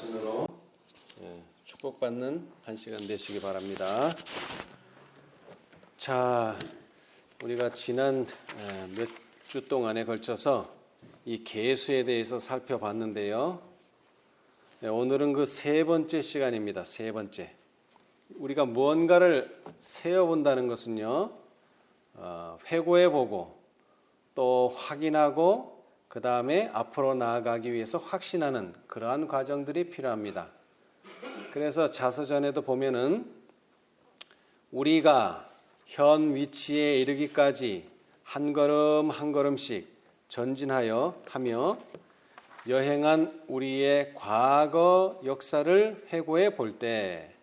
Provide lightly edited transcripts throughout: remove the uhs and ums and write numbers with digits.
말씀으로 축복받는 한 시간 되시기 바랍니다. 자, 우리가 지난 몇 주 동안에 걸쳐서 이 계수에 대해서 살펴봤는데요. 오늘은 그 세 번째 시간입니다. 세 번째. 우리가 무언가를 세어본다는 것은요, 회고해보고 또 확인하고 그 다음에 앞으로 나아가기 위해서 확신하는 그러한 과정들이 필요합니다. 그래서 자서전에도 보면은 우리가 현 위치에 이르기까지 한 걸음 한 걸음씩 전진하여 하며 여행한 우리의 과거 역사를 회고해 볼 때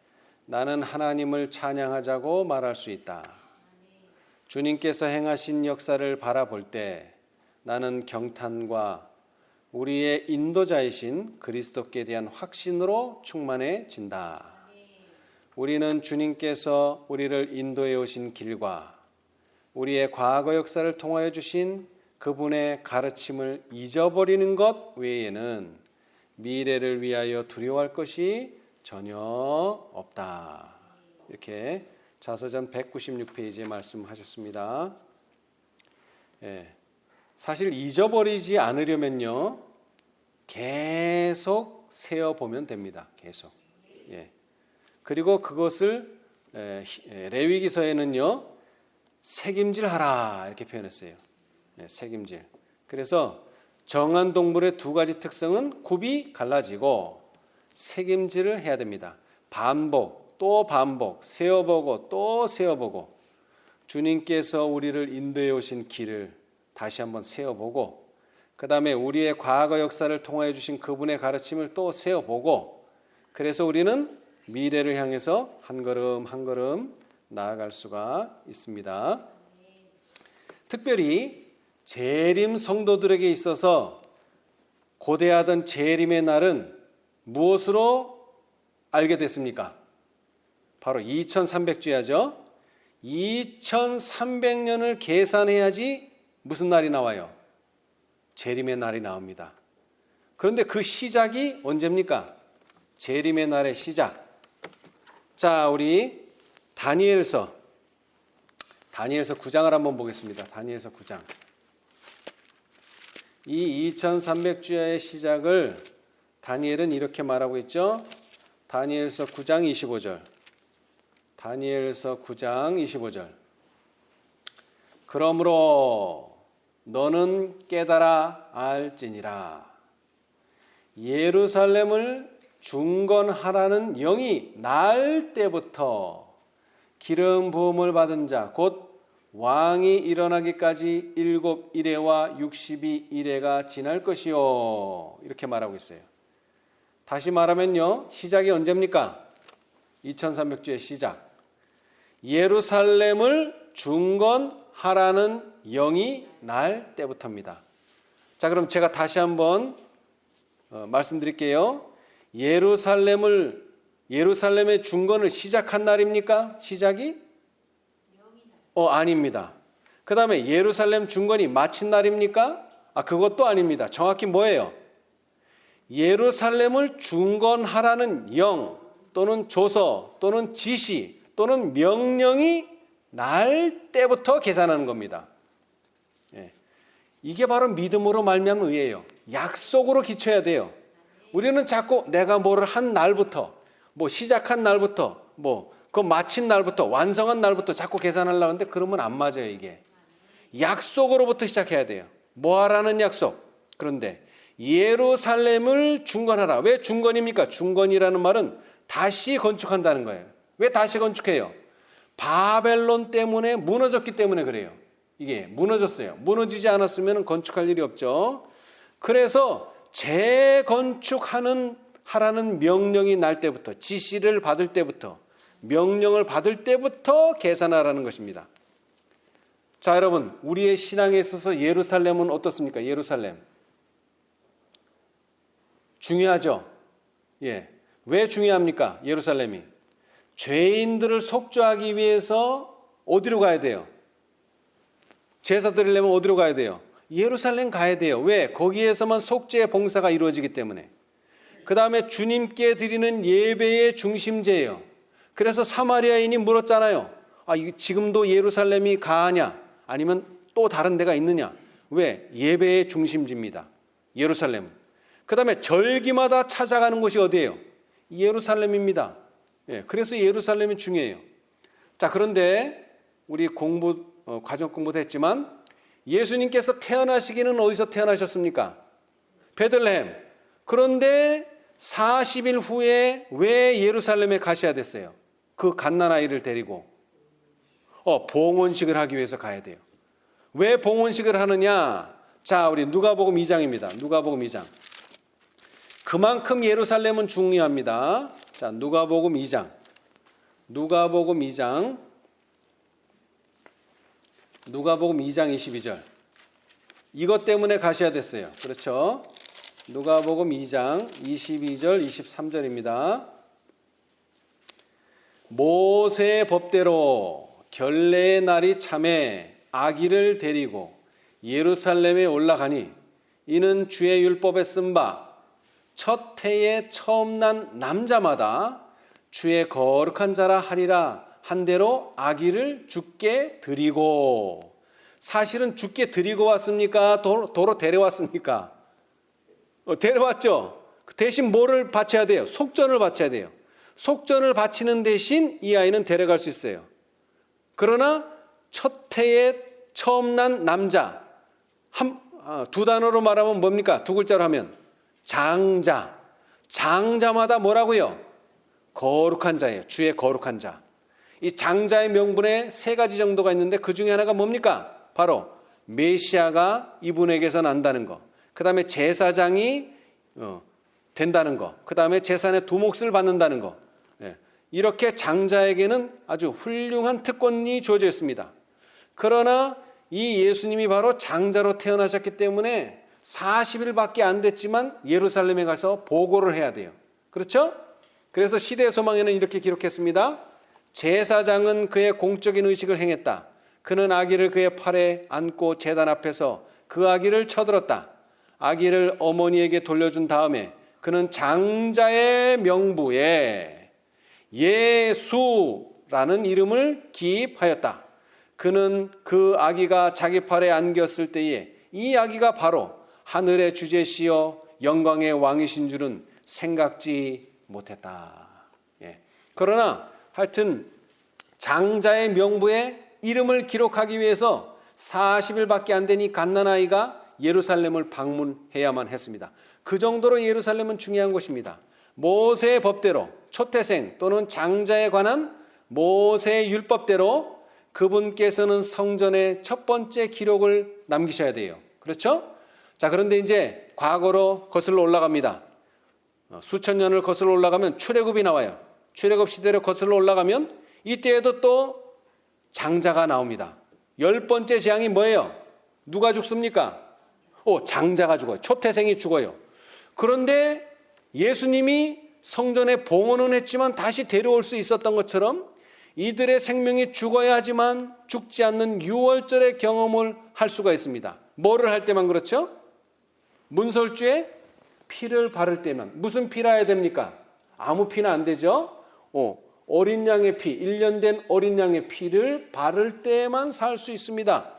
나는 하나님을 찬양하자고 말할 수 있다. 주님께서 행하신 역사를 바라볼 때 나는 경탄과 우리의 인도자이신 그리스도께 대한 확신으로 충만해진다. 우리는 주님께서 우리를 인도해 오신 길과 우리의 과거 역사를 통하여 주신 그분의 가르침을 잊어버리는 것 외에는 미래를 위하여 두려워할 것이 전혀 없다. 이렇게 자서전 196페이지에 말씀하셨습니다. 사실 잊어버리지 않으려면요, 계속 세어보면 됩니다. 계속. 그리고 그것을 레위기서에는요, 책임질하라 이렇게 표현했어요. 책임질. 그래서 정한 동물의 두 가지 특성은 굽이 갈라지고 책임질을 해야 됩니다. 반복, 또 반복, 세어보고 또 세어보고 주님께서 우리를 인도해 오신 길을 다시 한번 세어보고 그 다음에 우리의 과거 역사를 통하여 주신 그분의 가르침을 또 세어보고 그래서 우리는 미래를 향해서 한 걸음 한 걸음 나아갈 수가 있습니다. 특별히 재림 성도들에게 있어서 고대하던 재림의 날은 무엇으로 알게 됐습니까? 바로 2300주야죠. 2300년을 계산해야지 무슨 날이 나와요? 재림의 날이 나옵니다. 그런데 그 시작이 언제입니까? 재림의 날의 시작. 자, 우리 다니엘서 9장을 한번 보겠습니다. 다니엘서 9장. 이 2300주야의 시작을 다니엘은 이렇게 말하고 있죠. 다니엘서 9장 25절. 다니엘서 9장 25절. 그러므로 너는 깨달아 알지니라. 예루살렘을 중건하라는 영이 날 때부터 기름 부음을 받은 자 곧 왕이 일어나기까지 7일에와 62일에가 지날 것이요. 이렇게 말하고 있어요. 다시 말하면요, 시작이 언제입니까? 2300주의 시작. 예루살렘을 중건하라는 영이 날 때부터입니다. 자, 그럼 제가 다시 한번 말씀드릴게요. 예루살렘의 중건을 시작한 날입니까? 시작이? 아닙니다. 그 다음에 예루살렘 중건이 마친 날입니까? 그것도 아닙니다. 정확히 뭐예요? 예루살렘을 중건하라는 영 또는 조서 또는 지시 또는 명령이 날 때부터 계산하는 겁니다. 이게 바로 믿음으로 말미암은 의예요. 약속으로 기초해야 돼요. 우리는 자꾸 내가 뭐를 한 날부터 시작한 날부터 그 마친 날부터 완성한 날부터 자꾸 계산하려고 하는데 그러면 안 맞아요. 이게 약속으로부터 시작해야 돼요. 뭐 하라는 약속? 그런데 예루살렘을 중건하라. 왜 중건입니까? 중건이라는 말은 다시 건축한다는 거예요. 왜 다시 건축해요? 바벨론 때문에 무너졌기 때문에 그래요. 이게 무너졌어요. 무너지지 않았으면 건축할 일이 없죠. 그래서 재건축하라는 명령이 날 때부터, 지시를 받을 때부터, 명령을 받을 때부터 계산하라는 것입니다. 자, 여러분, 우리의 신앙에 있어서 예루살렘은 어떻습니까? 예루살렘 중요하죠. 왜 중요합니까? 예루살렘이 죄인들을 속죄하기 위해서 어디로 가야 돼요? 제사 드리려면 어디로 가야 돼요? 예루살렘 가야 돼요. 왜? 거기에서만 속죄의 봉사가 이루어지기 때문에. 그 다음에 주님께 드리는 예배의 중심제예요. 그래서 사마리아인이 물었잖아요. 지금도 예루살렘이 가하냐? 아니면 또 다른 데가 있느냐? 왜? 예배의 중심지입니다. 예루살렘은. 그 다음에 절기마다 찾아가는 곳이 어디예요? 예루살렘입니다. 그래서 예루살렘이 중요해요. 자, 그런데 우리 과정 공부도 했지만 예수님께서 태어나시기는 어디서 태어나셨습니까? 베들레헴. 그런데 40일 후에 왜 예루살렘에 가셔야 됐어요? 그 갓난아이를 데리고 봉헌식을 하기 위해서 가야 돼요. 왜 봉헌식을 하느냐? 자, 우리 누가복음 2장입니다. 누가복음 2장. 그만큼 예루살렘은 중요합니다. 자, 누가복음 2장. 누가복음 2장 22절. 이것 때문에 가셔야 됐어요. 그렇죠? 누가복음 2장 22절 23절입니다. 모세의 법대로 결례의 날이 참에 아기를 데리고 예루살렘에 올라가니 이는 주의 율법에 쓴 바 첫 해에 처음 난 남자마다 주의 거룩한 자라 하리라 한 대로 아기를 주께 드리고. 사실은 주께 드리고 왔습니까? 도로 데려왔습니까? 데려왔죠. 대신 뭐를 바쳐야 돼요? 속전을 바쳐야 돼요. 속전을 바치는 대신 이 아이는 데려갈 수 있어요. 그러나 첫 해에 처음 난 남자, 두 단어로 말하면 뭡니까? 두 글자로 하면 장자. 장자마다 뭐라고요? 거룩한 자예요. 주의 거룩한 자. 이 장자의 명분에 세 가지 정도가 있는데 그 중에 하나가 뭡니까? 바로 메시아가 이분에게서 난다는 거. 그 다음에 제사장이 된다는 거. 그 다음에 재산의 두 몫을 받는다는 거. 이렇게 장자에게는 아주 훌륭한 특권이 주어져 있습니다. 그러나 이 예수님이 바로 장자로 태어나셨기 때문에 40일밖에 안 됐지만 예루살렘에 가서 보고를 해야 돼요. 그렇죠? 그래서 시대의 소망에는 이렇게 기록했습니다. 제사장은 그의 공적인 의식을 행했다. 그는 아기를 그의 팔에 안고 제단 앞에서 그 아기를 쳐들었다. 아기를 어머니에게 돌려준 다음에 그는 장자의 명부에 예수라는 이름을 기입하였다. 그는 그 아기가 자기 팔에 안겼을 때에 이 아기가 바로 하늘의 주제시여 영광의 왕이신 줄은 생각지 못했다. 그러나 하여튼 장자의 명부에 이름을 기록하기 위해서 40일밖에 안 되니 갓난아이가 예루살렘을 방문해야만 했습니다. 그 정도로 예루살렘은 중요한 곳입니다. 모세의 법대로 초태생 또는 장자에 관한 모세의 율법대로 그분께서는 성전의 첫 번째 기록을 남기셔야 돼요. 그렇죠? 자, 그런데 이제 과거로 거슬러 올라갑니다. 수천 년을 거슬러 올라가면 출애굽이 나와요. 출애굽 시대로 거슬러 올라가면 이때에도 또 장자가 나옵니다. 10번째 재앙이 뭐예요? 누가 죽습니까? 장자가 죽어요. 초태생이 죽어요. 그런데 예수님이 성전에 봉헌은 했지만 다시 데려올 수 있었던 것처럼 이들의 생명이 죽어야 하지만 죽지 않는 유월절의 경험을 할 수가 있습니다. 뭐를 할 때만 그렇죠? 문설주에 피를 바를 때만. 무슨 피라야 됩니까? 아무 피나 안 되죠? 어린 양의 피, 1년 된 어린 양의 피를 바를 때만 살 수 있습니다.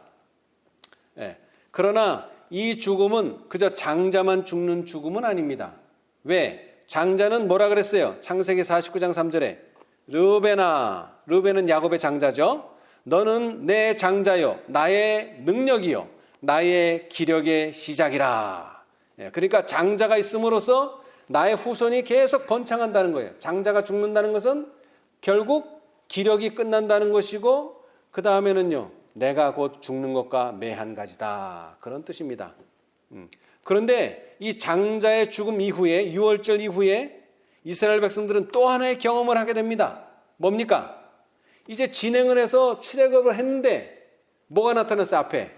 그러나 이 죽음은 그저 장자만 죽는 죽음은 아닙니다. 왜? 장자는 뭐라 그랬어요? 창세기 49장 3절에 르벤은 야곱의 장자죠. 너는 내 장자요 나의 능력이요 나의 기력의 시작이라. 그러니까 장자가 있음으로써 나의 후손이 계속 번창한다는 거예요. 장자가 죽는다는 것은 결국 기력이 끝난다는 것이고 그 다음에는요 내가 곧 죽는 것과 매한 가지다, 그런 뜻입니다. 그런데 이 장자의 죽음 이후에, 유월절 이후에 이스라엘 백성들은 또 하나의 경험을 하게 됩니다. 뭡니까? 이제 진행을 해서 출애굽을 했는데 뭐가 나타났어요? 앞에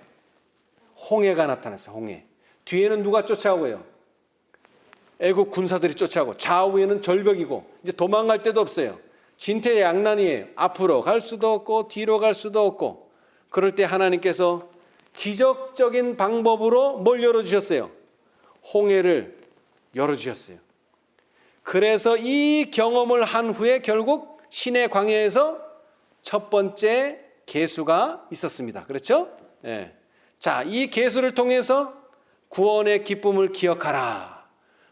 홍해가 나타났어요. 홍해. 뒤에는 누가 쫓아오고요? 애국 군사들이 쫓아오고, 좌우에는 절벽이고 이제 도망갈 데도 없어요. 진퇴양난이에요. 앞으로 갈 수도 없고 뒤로 갈 수도 없고. 그럴 때 하나님께서 기적적인 방법으로 뭘 열어주셨어요? 홍해를 열어주셨어요. 그래서 이 경험을 한 후에 결국 신의 광야에서 첫 번째 계수가 있었습니다. 그렇죠? 예. 자, 이 계수를 통해서 구원의 기쁨을 기억하라.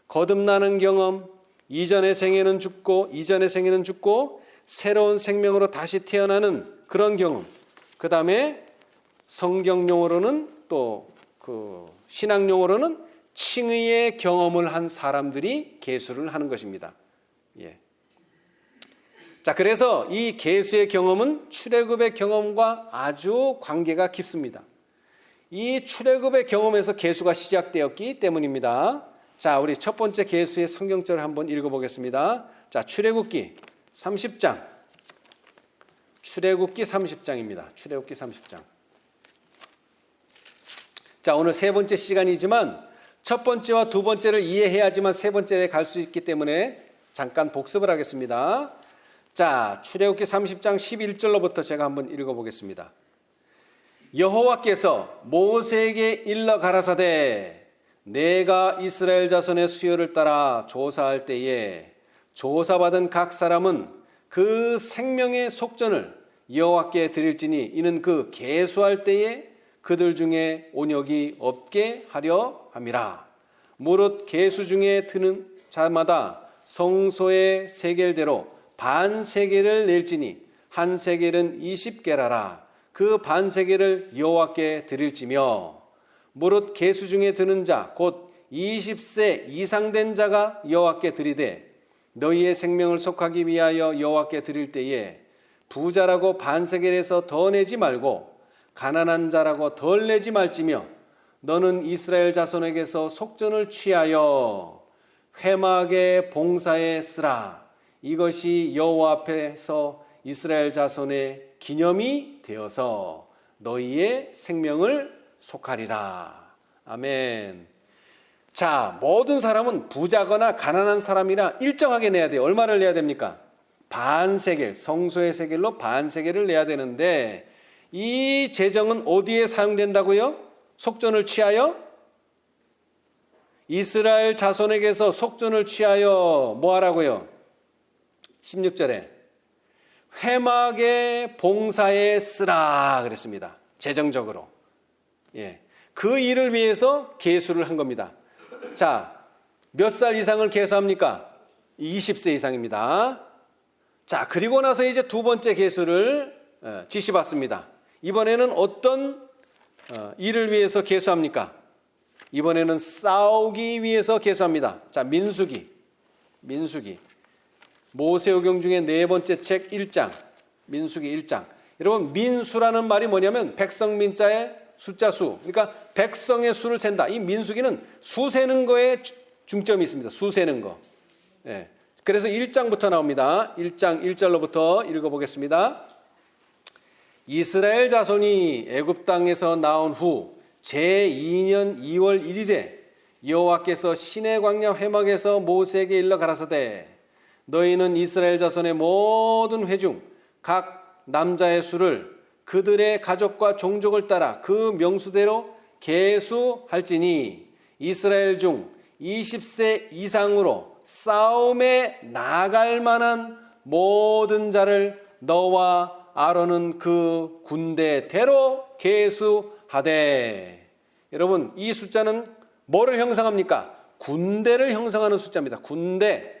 거듭나는 경험, 이전의 생에는 죽고 새로운 생명으로 다시 태어나는 그런 경험. 그 다음에 성경 용어로는 또 그 신앙 용어로는 칭의의 경험을 한 사람들이 계수를 하는 것입니다. 예. 자, 그래서 이 계수의 경험은 출애굽의 경험과 아주 관계가 깊습니다. 이 출애굽의 경험에서 계수가 시작되었기 때문입니다. 자, 우리 첫 번째 계수의 성경절을 한번 읽어보겠습니다. 자, 출애굽기 30장. 출애굽기 30장입니다. 출애굽기 30장. 자, 오늘 세 번째 시간이지만 첫 번째와 두 번째를 이해해야지만 세 번째에 갈 수 있기 때문에 잠깐 복습을 하겠습니다. 자, 출애굽기 30장 11절로부터 제가 한번 읽어보겠습니다. 여호와께서 모세에게 일러 가라사대 내가 이스라엘 자손의 수요를 따라 조사할 때에 조사받은 각 사람은 그 생명의 속전을 여호와께 드릴지니 이는 그 계수할 때에 그들 중에 온역이 없게 하려 함이라. 무릇 계수 중에 드는 자마다 성소의 세겔대로 반 세겔을 낼지니 한 세겔은 20게라라. 그 반 세겔을 여호와께 드릴지며 무릇 계수 중에 드는 자 곧 20세 이상 된 자가 여호와께 드리되 너희의 생명을 속하기 위하여 여호와께 드릴 때에 부자라고 반 세겔에서 더 내지 말고 가난한 자라고 덜 내지 말지며 너는 이스라엘 자손에게서 속전을 취하여 회막에 봉사에 쓰라. 이것이 여호와 앞에서 이스라엘 자손의 기념이 되어서 너희의 생명을 속하리라. 아멘. 자, 모든 사람은 부자거나 가난한 사람이라 일정하게 내야 돼요. 얼마를 내야 됩니까? 반 세겔, 성소의 세겔로 반 세겔을 내야 되는데 이 재정은 어디에 사용된다고요? 속전을 취하여? 이스라엘 자손에게서 속전을 취하여 뭐 하라고요? 16절에 회막의 봉사에 쓰라 그랬습니다. 재정적으로. 예. 그 일을 위해서 계수를 한 겁니다. 자, 몇 살 이상을 계수합니까? 20세 이상입니다. 자, 그리고 나서 이제 두 번째 계수를 지시받습니다. 이번에는 어떤 일을 위해서 계수합니까? 이번에는 싸우기 위해서 계수합니다. 자, 민수기. 모세오경 중에 네 번째 책 1장. 민수기 1장. 여러분, 민수라는 말이 뭐냐면 백성 민자의 숫자 수. 그러니까 백성의 수를 센다. 이 민수기는 수 세는 거에 중점이 있습니다. 수 세는 거. 예. 그래서 1장부터 나옵니다. 1장 1절로부터 읽어보겠습니다. 이스라엘 자손이 애굽 땅에서 나온 후 제2년 2월 1일에 여호와께서 시내 광야 회막에서 모세에게 일러 가라사대 너희는 이스라엘 자손의 모든 회중 각 남자의 수를 그들의 가족과 종족을 따라 그 명수대로 계수할지니 이스라엘 중 20세 이상으로 싸움에 나갈 만한 모든 자를 너와 아론은 그 군대대로 계수하되. 여러분, 이 숫자는 뭐를 형상합니까? 군대를 형상하는 숫자입니다. 군대.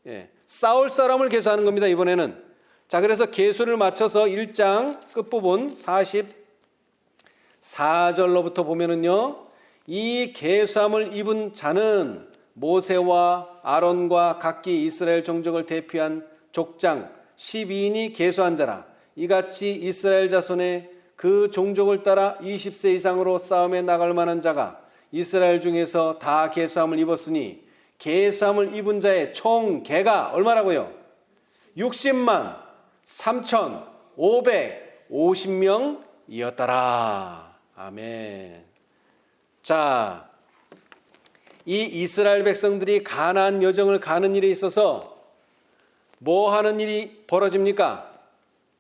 예, 싸울 사람을 계수하는 겁니다. 이번에는. 자, 그래서 계수를 맞춰서 1장 끝부분 44절로부터 보면은요, 이 계수함을 입은 자는 모세와 아론과 각기 이스라엘 종족을 대표한 족장 12인이 계수한 자라. 이같이 이스라엘 자손의 그 종족을 따라 20세 이상으로 싸움에 나갈 만한 자가 이스라엘 중에서 다 계수함을 입었으니 계수함을 입은 자의 총 개가 얼마라고요? 60만 3,550명이었더라. 아멘. 자, 이 이스라엘 백성들이 가나안 여정을 가는 일에 있어서 뭐 하는 일이 벌어집니까?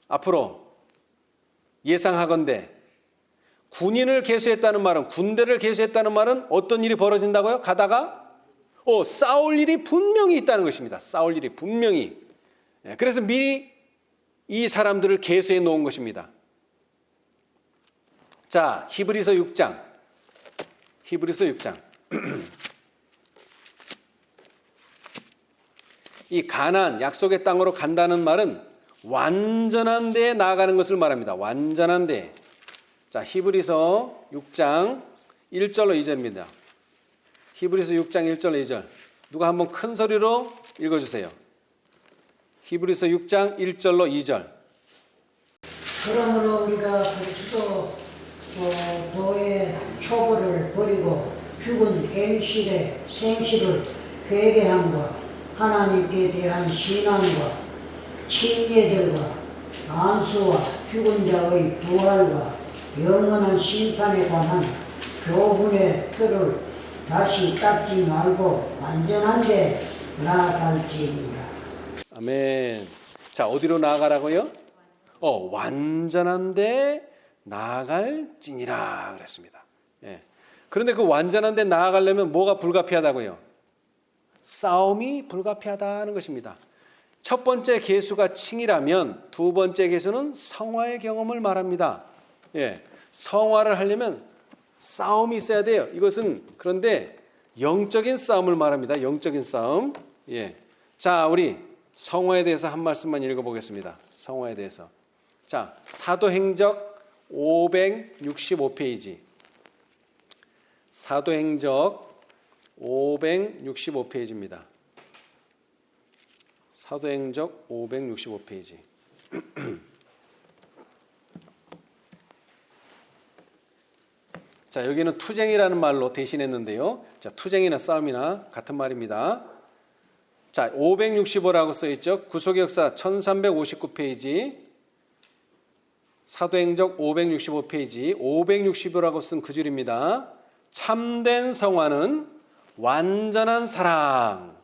앞으로 예상하건대 군인을 계수했다는 말은, 군대를 계수했다는 말은 어떤 일이 벌어진다고요? 가다가 싸울 일이 분명히 있다는 것입니다. 싸울 일이 분명히. 그래서 미리 이 사람들을 계수해 놓은 것입니다. 자, 히브리서 6장. 이 가나안, 약속의 땅으로 간다는 말은 완전한 데에 나아가는 것을 말합니다. 완전한 데. 자, 히브리서 6장 1절로 2절입니다. 히브리서 6장 1절로 2절. 누가 한번 큰 소리로 읽어주세요. 히브리서 6장 1절로 2절. 그러므로 우리가 그리스도 도의 초보를 버리고 죽은 행실의 생실을 회개함과 하나님께 대한 신앙과 칭예들과 안수와 죽은 자의 부활과 영원한 심판에 관한 교훈의 틀을 다시 닦지 말고 완전한 데 나아갈지니라. 아멘. 자, 어디로 나아가라고요? 완전한 데 나아갈지니라 그랬습니다. 예. 그런데 그 완전한 데 나아가려면 뭐가 불가피하다고요? 싸움이 불가피하다는 것입니다. 첫 번째 계수가 칭이라면 두 번째 계수는 성화의 경험을 말합니다. 예. 성화를 하려면 싸움이 있어야 돼요. 이것은 그런데 영적인 싸움을 말합니다. 영적인 싸움. 예. 자, 우리 성화에 대해서 한 말씀만 읽어보겠습니다. 성화에 대해서. 자, 사도행적 565페이지. 사도행적 565페이지입니다. 사도행적 565페이지. 자, 여기는 투쟁이라는 말로 대신했는데요. 자, 투쟁이나 싸움이나 같은 말입니다. 자, 565라고 써있죠. 구속의 역사 1359페이지. 사도행적 565페이지. 565라고 쓴 그 줄입니다. 참된 성화는 완전한 사랑,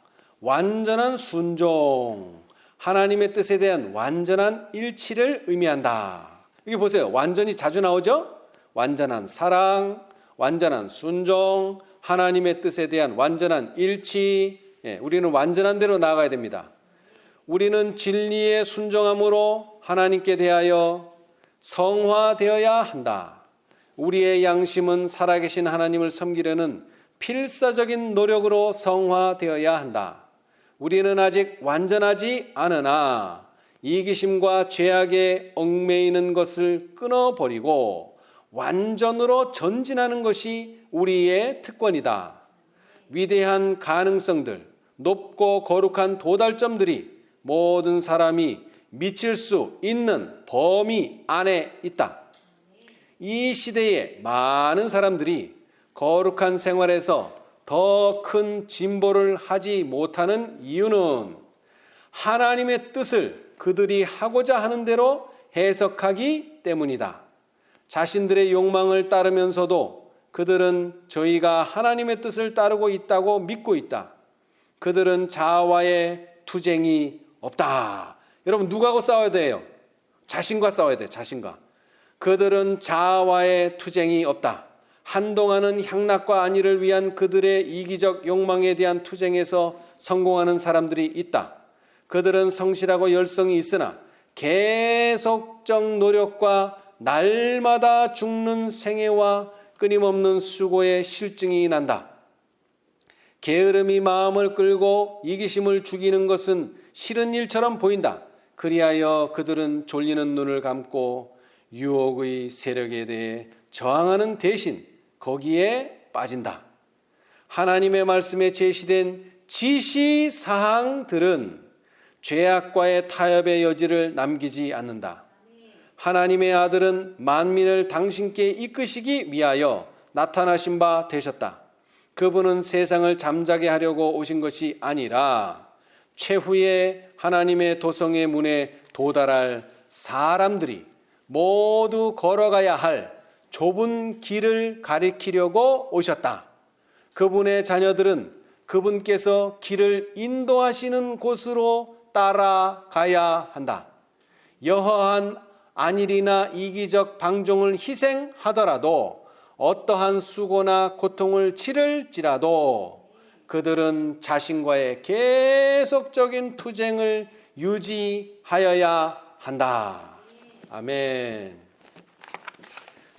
완전한 순종, 하나님의 뜻에 대한 완전한 일치를 의미한다. 여기 보세요. 완전히 자주 나오죠? 완전한 사랑, 완전한 순종, 하나님의 뜻에 대한 완전한 일치. 예, 우리는 완전한 대로 나아가야 됩니다. 우리는 진리에 순종함으로 하나님께 대하여 성화되어야 한다. 우리의 양심은 살아계신 하나님을 섬기려는 필사적인 노력으로 성화되어야 한다. 우리는 아직 완전하지 않으나 이기심과 죄악에 얽매이는 것을 끊어버리고 완전으로 전진하는 것이 우리의 특권이다. 위대한 가능성들, 높고 거룩한 도달점들이 모든 사람이 미칠 수 있는 범위 안에 있다. 이 시대에 많은 사람들이 거룩한 생활에서 더 큰 진보를 하지 못하는 이유는 하나님의 뜻을 그들이 하고자 하는 대로 해석하기 때문이다. 자신들의 욕망을 따르면서도 그들은 저희가 하나님의 뜻을 따르고 있다고 믿고 있다. 그들은 자아와의 투쟁이 없다. 여러분, 누구하고 싸워야 돼요? 자신과 싸워야 돼요. 자신과. 그들은 자아와의 투쟁이 없다. 한동안은 향락과 안위를 위한 그들의 이기적 욕망에 대한 투쟁에서 성공하는 사람들이 있다. 그들은 성실하고 열성이 있으나 계속적 노력과 날마다 죽는 생애와 끊임없는 수고의 실증이 난다. 게으름이 마음을 끌고 이기심을 죽이는 것은 싫은 일처럼 보인다. 그리하여 그들은 졸리는 눈을 감고 유혹의 세력에 대해 저항하는 대신 거기에 빠진다. 하나님의 말씀에 제시된 지시사항들은 죄악과의 타협의 여지를 남기지 않는다. 하나님의 아들은 만민을 당신께 이끄시기 위하여 나타나신 바 되셨다. 그분은 세상을 잠자게 하려고 오신 것이 아니라 최후의 하나님의 도성의 문에 도달할 사람들이 모두 걸어가야 할 좁은 길을 가리키려고 오셨다. 그분의 자녀들은 그분께서 길을 인도하시는 곳으로 따라가야 한다. 여허한 안일이나 이기적 방종을 희생하더라도 어떠한 수고나 고통을 치를지라도 그들은 자신과의 계속적인 투쟁을 유지하여야 한다. 아멘.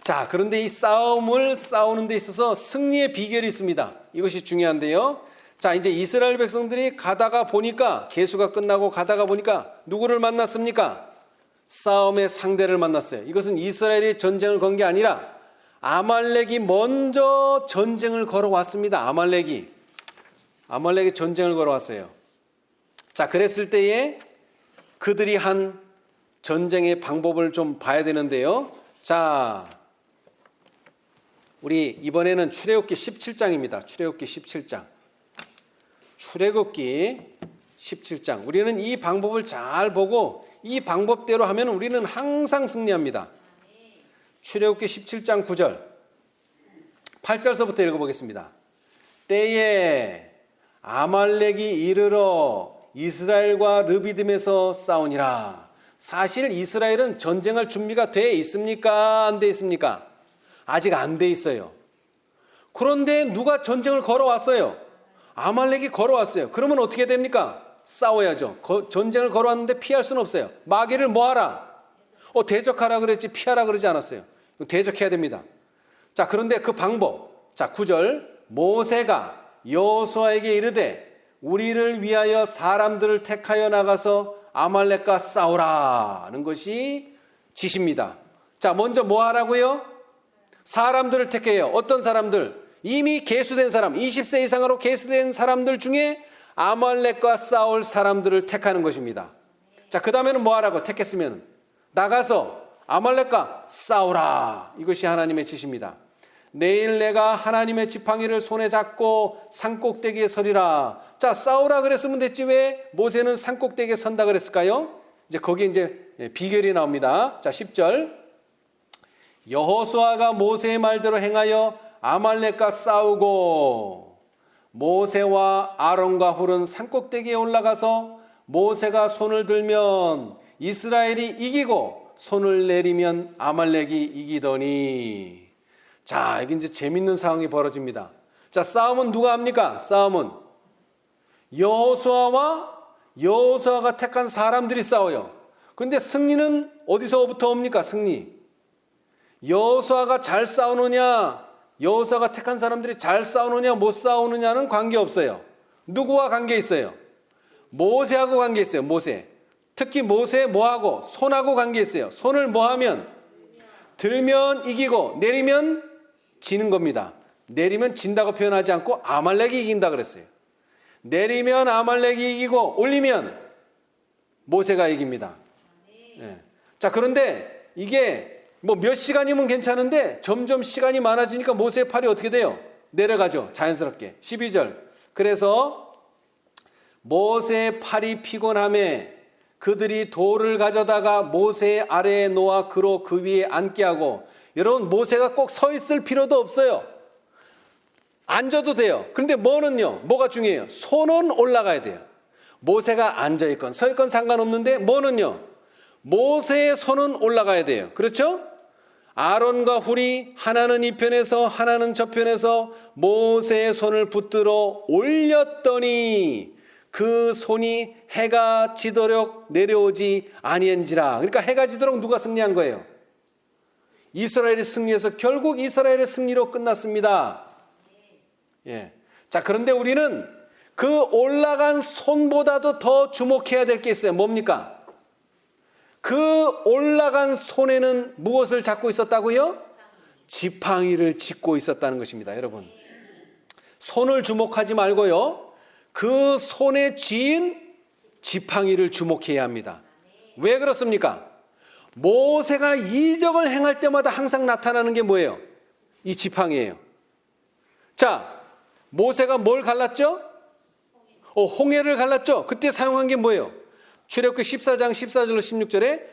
자, 그런데 이 싸움을 싸우는 데 있어서 승리의 비결이 있습니다. 이것이 중요한데요. 자, 이제 이스라엘 백성들이 가다가 보니까, 계수가 끝나고 가다가 보니까 누구를 만났습니까? 싸움의 상대를 만났어요. 이것은 이스라엘이 전쟁을 건 게 아니라 아말렉이 먼저 전쟁을 걸어왔습니다. 아말렉이 전쟁을 걸어왔어요. 자, 그랬을 때에 그들이 한 전쟁의 방법을 좀 봐야 되는데요. 자, 우리 이번에는 출애굽기 17장입니다. 출애굽기 17장. 출애굽기 17장. 우리는 이 방법을 잘 보고 이 방법대로 하면 우리는 항상 승리합니다. 출애굽기 17장 9절. 8절서부터 읽어보겠습니다. 때에 아말렉이 이르러 이스라엘과 르비딤에서 싸우니라. 사실 이스라엘은 전쟁할 준비가 돼 있습니까? 안 돼 있습니까? 아직 안 돼 있어요. 그런데 누가 전쟁을 걸어왔어요? 아말렉이 걸어왔어요. 그러면 어떻게 됩니까? 싸워야죠. 전쟁을 걸어왔는데 피할 수는 없어요. 마귀를 뭐하라? 대적하라 그랬지 피하라 그러지 않았어요. 대적해야 됩니다. 자, 그런데 그 방법. 자, 9절. 모세가 여호수아에게 이르되 우리를 위하여 사람들을 택하여 나가서 아말렉과 싸우라는 것이 지시입니다. 자, 먼저 뭐 하라고요? 사람들을 택해요. 어떤 사람들? 이미 계수된 사람, 20세 이상으로 계수된 사람들 중에 아말렉과 싸울 사람들을 택하는 것입니다. 자, 그 다음에는 뭐 하라고? 택했으면 나가서 아말렉과 싸우라. 이것이 하나님의 지시입니다. 내일 내가 하나님의 지팡이를 손에 잡고 산꼭대기에 서리라. 자, 싸우라 그랬으면 됐지 왜 모세는 산꼭대기에 선다 그랬을까요? 이제 거기에 이제 비결이 나옵니다. 자, 10절. 여호수아가 모세의 말대로 행하여 아말렉과 싸우고 모세와 아론과 훌은 산꼭대기에 올라가서 모세가 손을 들면 이스라엘이 이기고 손을 내리면 아말렉이 이기더니. 자, 이게 이제 재밌는 상황이 벌어집니다. 자, 싸움은 누가 합니까? 싸움은 여호수아가 택한 사람들이 싸워요. 근데 승리는 어디서부터 옵니까? 승리. 여호수아가 잘 싸우느냐, 여호수아가 택한 사람들이 잘 싸우느냐 못 싸우느냐는 관계없어요. 누구와 관계 있어요? 모세하고 관계 있어요. 모세. 특히 모세 뭐하고? 손하고 관계 있어요. 손을 뭐하면? 들면 이기고 내리면 지는 겁니다. 내리면 진다고 표현하지 않고 아말렉이 이긴다 그랬어요. 내리면 아말렉이 이기고 올리면 모세가 이깁니다. 네. 자, 그런데 이게 뭐 몇 시간이면 괜찮은데 점점 시간이 많아지니까 모세의 팔이 어떻게 돼요? 내려가죠. 자연스럽게. 12절. 그래서 모세의 팔이 피곤함에 그들이 돌을 가져다가 모세 아래에 놓아 그로 그 위에 앉게 하고. 여러분, 모세가 꼭 서 있을 필요도 없어요. 앉아도 돼요. 그런데 뭐가 중요해요? 손은 올라가야 돼요. 모세가 앉아있건 서있건 상관없는데 뭐는요? 모세의 손은 올라가야 돼요. 그렇죠? 아론과 훌이 하나는 이 편에서 하나는 저 편에서 모세의 손을 붙들어 올렸더니 그 손이 해가 지도록 내려오지 아니한지라. 그러니까 해가 지도록 누가 승리한 거예요? 이스라엘이 승리해서 결국 이스라엘의 승리로 끝났습니다. 예. 자, 그런데 우리는 그 올라간 손보다도 더 주목해야 될 게 있어요. 뭡니까? 그 올라간 손에는 무엇을 잡고 있었다고요? 지팡이를 짚고 있었다는 것입니다. 여러분, 손을 주목하지 말고요, 그 손에 쥐인 지팡이를 주목해야 합니다. 왜 그렇습니까? 모세가 이적을 행할 때마다 항상 나타나는 게 뭐예요? 이 지팡이예요. 자, 모세가 뭘 갈랐죠? 홍해를 갈랐죠? 그때 사용한 게 뭐예요? 출애굽기 14장 14절로 16절에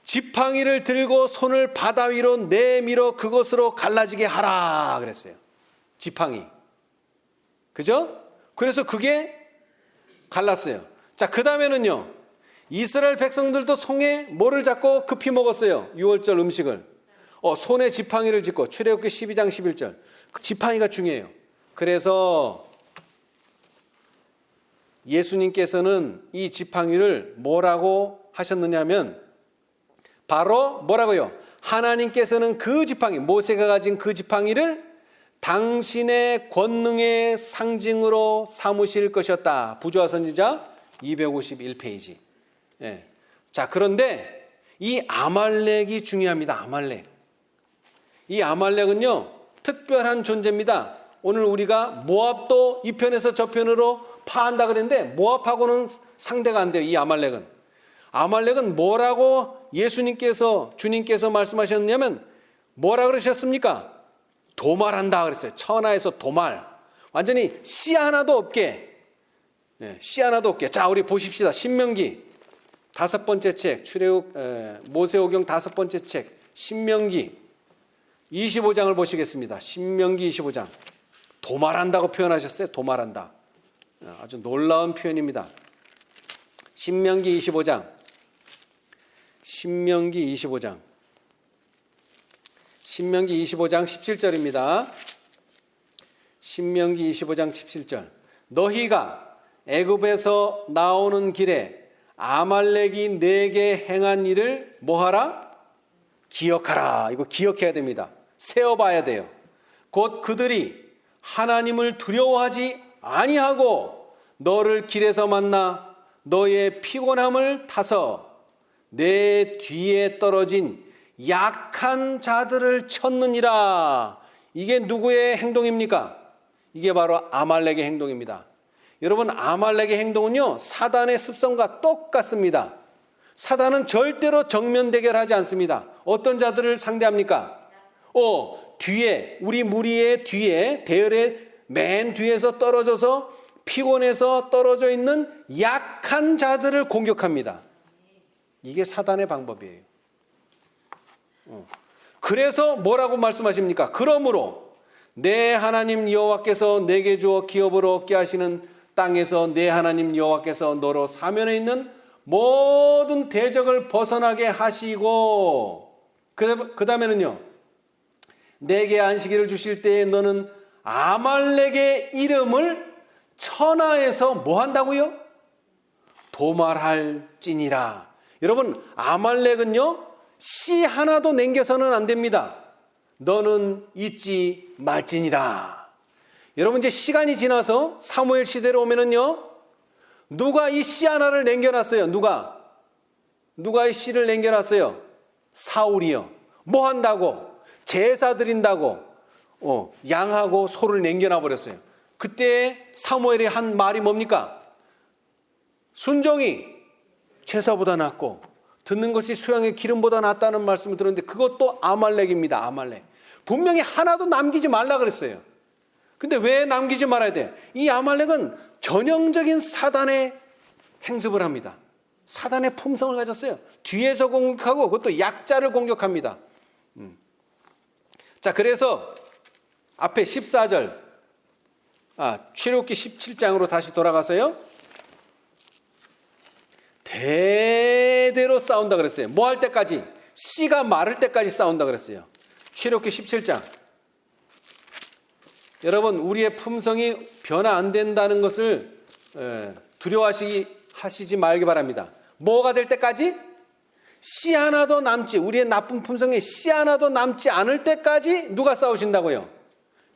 지팡이를 들고 손을 바다 위로 내밀어 그것으로 갈라지게 하라 그랬어요. 지팡이. 그죠? 그래서 그게 갈랐어요. 자, 그 다음에는요, 이스라엘 백성들도 손에 뭐를 잡고 급히 먹었어요? 6월절 음식을. 손에 지팡이를 짚고. 출애굽기 12장 11절. 그 지팡이가 중요해요. 그래서 예수님께서는 이 지팡이를 뭐라고 하셨느냐면 바로 뭐라고요? 하나님께서는 그 지팡이, 모세가 가진 그 지팡이를 당신의 권능의 상징으로 삼으실 것이었다. 부조화 선지자 251페이지. 예. 자, 그런데 이 아말렉이 중요합니다. 아말렉. 이 아말렉은요, 특별한 존재입니다. 오늘 우리가 모압도 이 편에서 저 편으로 파한다 그랬는데 모압하고는 상대가 안 돼요. 이 아말렉은. 아말렉은 뭐라고 주님께서 말씀하셨냐면 뭐라 그러셨습니까? 도말한다 그랬어요. 천하에서 도말. 완전히 씨 하나도 없게. 씨 하나도 없게. 자, 우리 보십시다. 신명기 5번째 책, 모세오경 5번째 책, 신명기 25장을 보시겠습니다. 신명기 25장. 도말한다고 표현하셨어요. 도말한다. 아주 놀라운 표현입니다. 신명기 25장. 신명기 25장 17절입니다. 신명기 25장 17절. 너희가 애굽에서 나오는 길에 아말렉이 내게 행한 일을 뭐하라? 기억하라. 이거 기억해야 됩니다. 세어봐야 돼요. 곧 그들이 하나님을 두려워하지 아니하고 너를 길에서 만나 너의 피곤함을 타서 내 뒤에 떨어진 약한 자들을 쳤느니라. 이게 누구의 행동입니까? 이게 바로 아말렉의 행동입니다. 여러분, 아말렉의 행동은요, 사단의 습성과 똑같습니다. 사단은 절대로 정면 대결하지 않습니다. 어떤 자들을 상대합니까? 뒤에, 우리 무리의 뒤에, 대열의 맨 뒤에서 떨어져서 피곤해서 떨어져 있는 약한 자들을 공격합니다. 이게 사단의 방법이에요. 그래서 뭐라고 말씀하십니까? 그러므로 내 하나님 여호와께서 내게 주어 기업을 얻게 하시는 땅에서 내 하나님 여호와께서 너로 사면에 있는 모든 대적을 벗어나게 하시고 그 다음에는요, 내게 안식일을 주실 때에 너는 아말렉의 이름을 천하에서 뭐 한다고요? 도말할지니라. 여러분, 아말렉은요, 씨 하나도 남겨서는 안 됩니다. 너는 잊지 말지니라. 여러분, 이제 시간이 지나서 사무엘 시대로 오면은요, 누가 이 씨 하나를 남겨놨어요? 누가 이 씨를 남겨놨어요? 사울이요. 뭐 한다고? 제사 드린다고 양하고 소를 남겨놔 버렸어요. 그때 사무엘이 한 말이 뭡니까? 순종이 제사보다 낫고 듣는 것이 수양의 기름보다 낫다는 말씀을 들었는데 그것도 아말렉입니다. 아말렉. 분명히 하나도 남기지 말라 그랬어요. 근데 왜 남기지 말아야 돼? 이 아말렉은 전형적인 사단의 행습을 합니다. 사단의 품성을 가졌어요. 뒤에서 공격하고 그것도 약자를 공격합니다. 자, 그래서 앞에 14절, 출애굽기 17장으로 다시 돌아가서요. 대대로 싸운다 그랬어요. 뭐 할 때까지? 씨가 마를 때까지 싸운다 그랬어요. 출애굽기 17장. 여러분, 우리의 품성이 변화 안 된다는 것을 두려워하시지 말기 바랍니다. 뭐가 될 때까지? 씨 하나도 남지, 우리의 나쁜 품성에 씨 하나도 남지 않을 때까지 누가 싸우신다고요?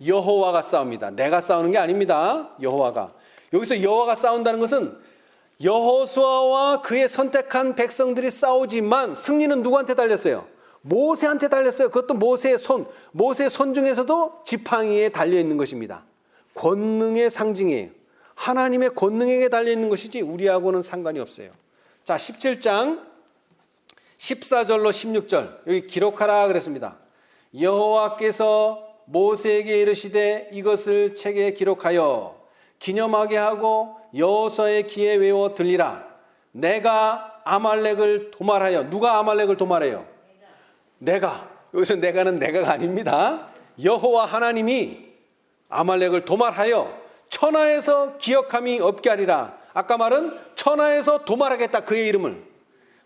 여호와가 싸웁니다. 내가 싸우는 게 아닙니다. 여호와가. 여기서 여호와가 싸운다는 것은 여호수아와 그의 선택한 백성들이 싸우지만 승리는 누구한테 달렸어요? 모세한테 달렸어요. 그것도 모세의 손 중에서도 지팡이에 달려있는 것입니다. 권능의 상징이에요. 하나님의 권능에게 달려있는 것이지 우리하고는 상관이 없어요. 자, 17장 14절로 16절 여기 기록하라 그랬습니다. 여호와께서 모세에게 이르시되 이것을 책에 기록하여 기념하게 하고 여호수아의 귀에 외워 들리라. 내가 아말렉을 도말하여. 누가 아말렉을 도말해요? 내가. 여기서 내가는 내가가 아닙니다. 여호와 하나님이 아말렉을 도말하여 천하에서 기억함이 없게 하리라. 아까 말은 천하에서 도말하겠다. 그의 이름을.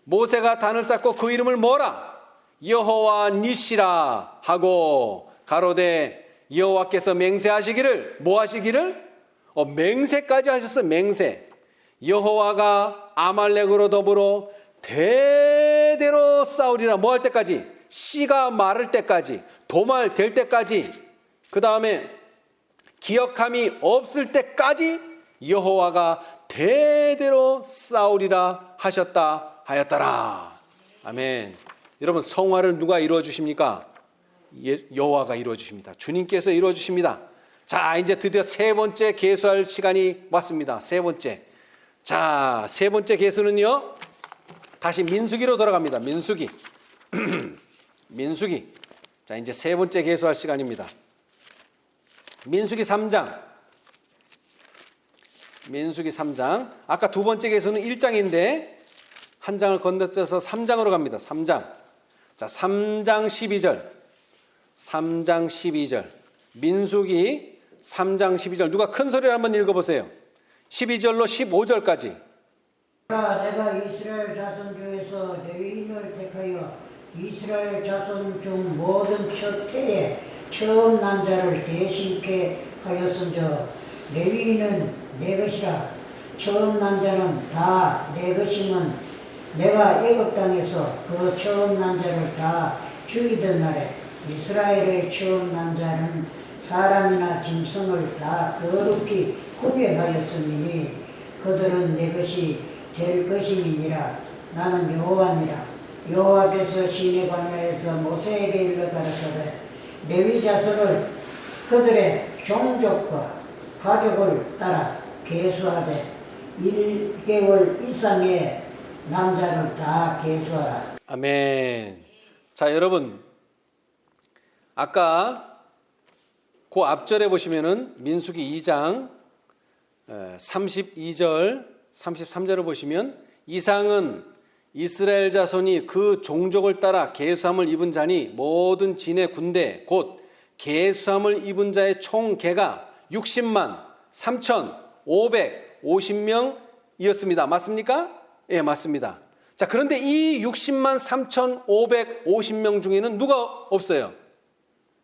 모세가 단을 쌓고 그 이름을 뭐라? 여호와 니시라 하고 가로되 여호와께서 맹세하시기를 뭐 하시기를? 맹세까지 하셨어요. 맹세. 여호와가 아말렉으로 더불어 대대로 싸우리라. 뭐 할 때까지? 씨가 마를 때까지, 도말될 때까지, 그 다음에 기억함이 없을 때까지 여호와가 대대로 싸우리라 하셨다 하였더라. 아멘. 여러분, 성화를 누가 이루어 주십니까? 여호와가 이루어 주십니다. 주님께서 이루어 주십니다. 자, 이제 드디어 세 번째 계수할 시간이 왔습니다. 세 번째. 자, 세 번째 계수는요, 다시 민수기로 돌아갑니다. 민수기. 민수기. 자, 이제 세 번째 계수할 시간입니다. 민수기 3장. 민수기 3장. 아까 두 번째 계수는 1장인데 한 장을 건너뛰어서 3장으로 갑니다. 3장. 자, 3장 12절. 3장 12절. 민수기 3장 12절. 누가 큰 소리로 한번 읽어보세요. 12절로 15절까지. 내가 이스라엘 자손 중에서 레위인을 택하여 이스라엘 자손 중 모든 첫 해에 처음 난 자를 대신케 하였은저 레위인은 내 것이라. 처음 난 자는 다 내 것임은 내가 애굽 땅에서 그 처음 난 자를 다 죽이던 날에 이스라엘의 처음 난 자는 사람이나 짐승을 다 거룩히 구별하였으니 그들은 내 것이 될 것임이니라. 나는 여호와니라. 여호와께서 시내 광야에서 모세에게 일러 가라사대 레위 자손을 그들의 종족과 가족을 따라 계수하되 1개월 이상의 남자를 다 계수하라. 아멘. 자, 여러분, 아까 그 앞절에 보시면은 민수기 2장 32절 33절을 보시면 이상은 이스라엘 자손이 그 종족을 따라 계수함을 입은 자니 모든 진의 군대 곧 계수함을 입은 자의 총 개가 60만 3,550명이었습니다. 맞습니까? 예, 맞습니다. 자, 그런데 이 60만 3,550명 중에는 누가 없어요?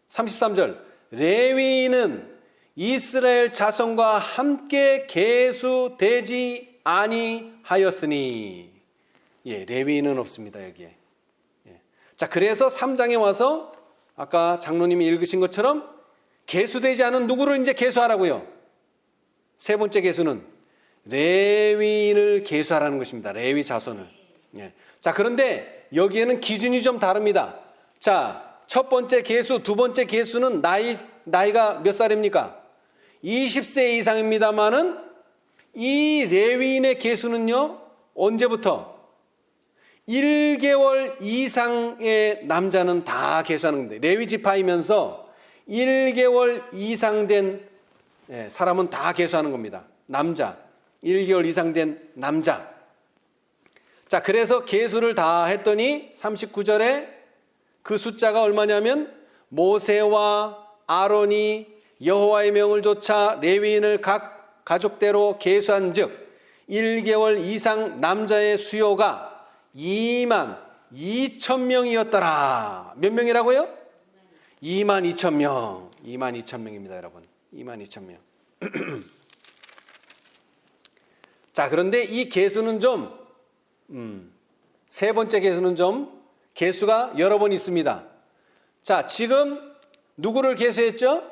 33절. 레위인은 이스라엘 자손과 함께 계수되지 아니하였으니. 예, 레위인은 없습니다, 여기에. 예. 자, 그래서 3장에 와서 아까 장로님이 읽으신 것처럼 계수되지 않은 누구를 이제 계수하라고요? 세 번째 계수는 레위인을 계수하라는 것입니다. 레위 자손을. 예. 자, 그런데 여기에는 기준이 좀 다릅니다. 자, 첫 번째 계수, 두 번째 계수는 나이가 몇 살입니까? 20세 이상입니다만은 이 레위인의 계수는요, 언제부터? 1개월 이상의 남자는 다 계수하는 겁니다. 레위 지파이면서 1개월 이상 된 사람은 다 계수하는 겁니다. 남자. 1개월 이상 된 남자. 자, 그래서 계수를 다 했더니 39절에 그 숫자가 얼마냐면 모세와 아론이 여호와의 명을 좇아 레위인을 각 가족대로 계수한 즉 1개월 이상 남자의 수요가 2만 2천 명이었더라. 몇 명이라고요? 2만 2천 명. 2만 2천 명입니다, 여러분. 2만 2천 명. 자, 그런데 이 계수는 좀 세 번째 계수는 좀 계수가 여러 번 있습니다. 자, 지금 누구를 계수했죠?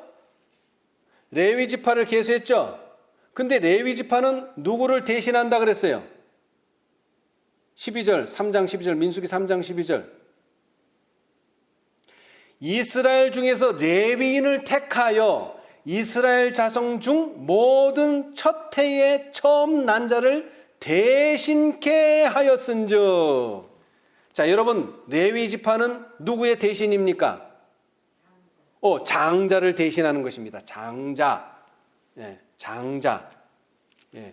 레위 지파를 계수했죠? 근데 레위 지파는 누구를 대신한다 그랬어요? 12절, 3장 12절, 민수기 3장 12절. 이스라엘 중에서 레위인을 택하여 이스라엘 자손 중 모든 첫 해의 처음 난 자를 대신케 하였은즉. 자, 여러분, 레위 지파는 누구의 대신입니까? 장자를 대신하는 것입니다. 장자. 예, 장자. 예.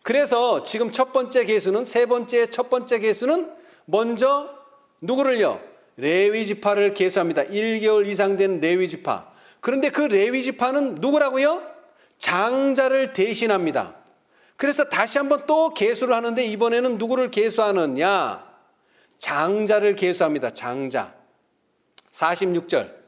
그래서 지금 첫 번째 계수는, 세 번째 첫 번째 계수는 먼저 누구를요? 레위 지파를 계수합니다. 1개월 이상 된 레위 지파. 그런데 그 레위 지파는 누구라고요? 장자를 대신합니다. 그래서 다시 한번 또 계수를 하는데 이번에는 누구를 계수하느냐? 장자를 계수합니다. 장자. 46절.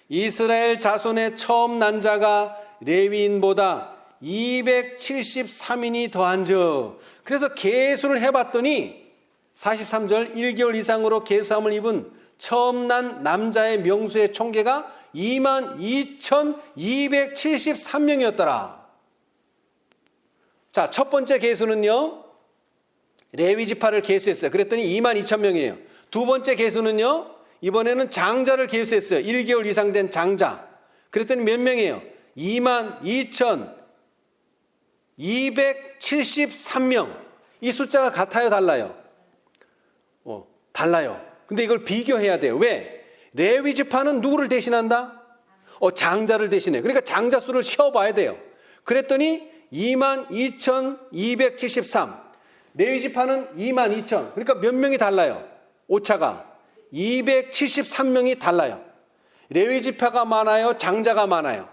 이스라엘 자손의 처음 난 자가 레위인보다 273인이 더한즉, 그래서 계수를 해봤더니 43절 1개월 이상으로 계수함을 입은 처음 난 남자의 명수의 총계가 22,273명이었더라. 자, 첫 번째 계수는요, 레위 지파를 계수했어요. 그랬더니 22,000명이에요. 두 번째 계수는요, 이번에는 장자를 계수했어요. 1개월 이상 된 장자. 그랬더니 몇 명이에요? 22,273명. 이 숫자가 같아요, 달라요? 달라요. 근데 이걸 비교해야 돼요. 왜? 레위 지파는 누구를 대신한다? 장자를 대신해. 그러니까 장자 수를 세어봐야 돼요. 그랬더니 22,273. 레위 지파는 22,000. 그러니까 몇 명이 달라요? 오차가 273명이 달라요. 레위 지파가 많아요? 장자가 많아요?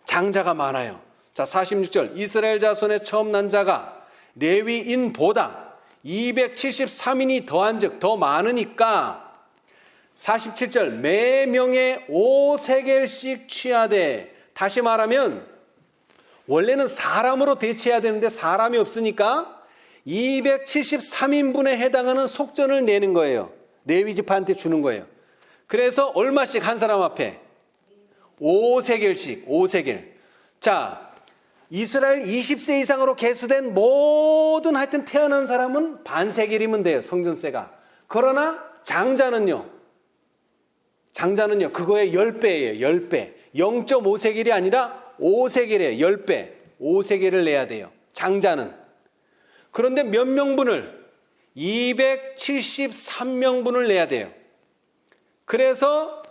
장자가 많아요. 자, 46절 이스라엘 자손의 처음 난 자가 레위인보다 273인이 더한즉, 더 많으니까 47절 매 명에 5세겔씩 취하되, 다시 말하면 원래는 사람으로 대체해야 되는데 사람이 없으니까 273인분에 해당하는 속전을 내는 거예요. 레위 지파한테 주는 거예요. 그래서 얼마씩 한 사람 앞에? 5세겔씩, 5세겔. 자, 이스라엘 20세 이상으로 계수된 모든 하여튼 태어난 사람은 반세겔이면 돼요, 성전세가. 그러나 장자는요, 그거의 10배예요, 10배. 0.5세겔이 아니라 5세겔이에요, 10배. 5세겔을 내야 돼요, 장자는. 그런데 몇 명분을? 273명분을 내야 돼요. 그래서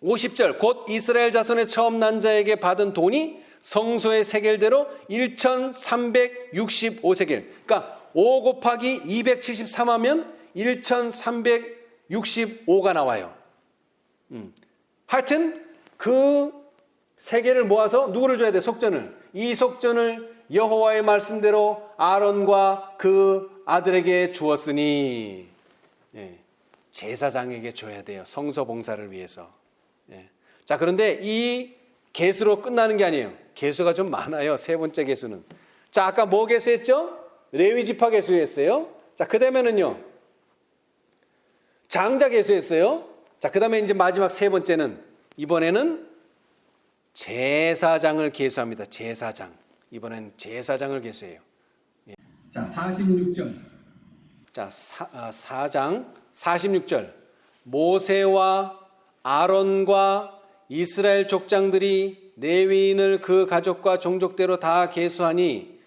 50절 곧 이스라엘 자손의 처음 난 자에게 받은 돈이 성소의 세겔대로 1,365세겔. 그러니까 5 곱하기 273 하면 1,365가 나와요. 하여튼 그 세겔을 모아서 누구를 줘야 돼? 속전을. 이 속전을 여호와의 말씀대로 아론과 그 아들에게 주었으니, 제사장에게 줘야 돼요. 성소 봉사를 위해서. 자, 그런데 이 계수로 끝나는 게 아니에요. 계수가 좀 많아요. 세 번째 계수는. 자, 아까 뭐 계수했죠? 레위 지파 계수했어요. 자, 그 다음에는요, 장자 계수했어요. 자, 그 다음에 이제 마지막 세 번째는, 이번에는 제사장을 계수합니다. 제사장. 이번엔 제사장을 계수해요. 자, 46절. 자, 4장 46절. 모세와 아론과 이스라엘 족장들이 레위인을 그 가족과 종족대로 다 계수하니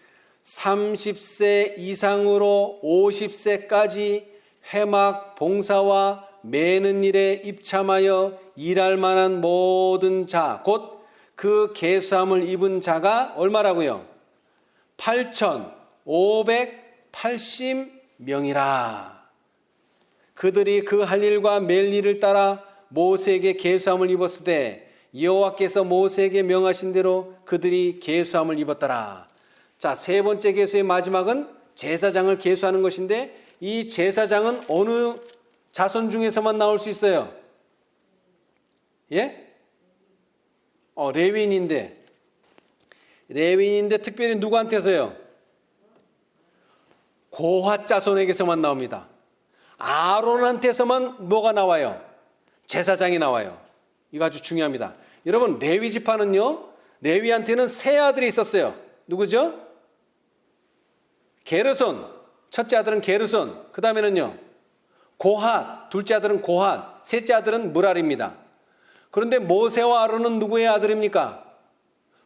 30세 이상으로 50세까지 회막 봉사와 매는 일에 입참하여 일할 만한 모든 자, 곧 그 계수함을 입은 자가 얼마라고요? 8,580명이라. 그들이 그 할 일과 맬 일을 따라 모세에게 계수함을 입었으되 여호와께서 모세에게 명하신 대로 그들이 계수함을 입었더라. 자, 세 번째 계수의 마지막은 제사장을 계수하는 것인데, 이 제사장은 어느 자손 중에서만 나올 수 있어요? 예? 레위인인데 특별히 누구한테서요? 고핫 자손에게서만 나옵니다. 아론한테서만 뭐가 나와요? 제사장이 나와요. 이거 아주 중요합니다. 여러분, 레위 지파는요, 레위한테는 세 아들이 있었어요. 누구죠? 게르손. 첫째 아들은 게르손. 그 다음에는요, 고핫. 둘째 아들은 고핫. 셋째 아들은 무랄입니다. 그런데 모세와 아론은 누구의 아들입니까?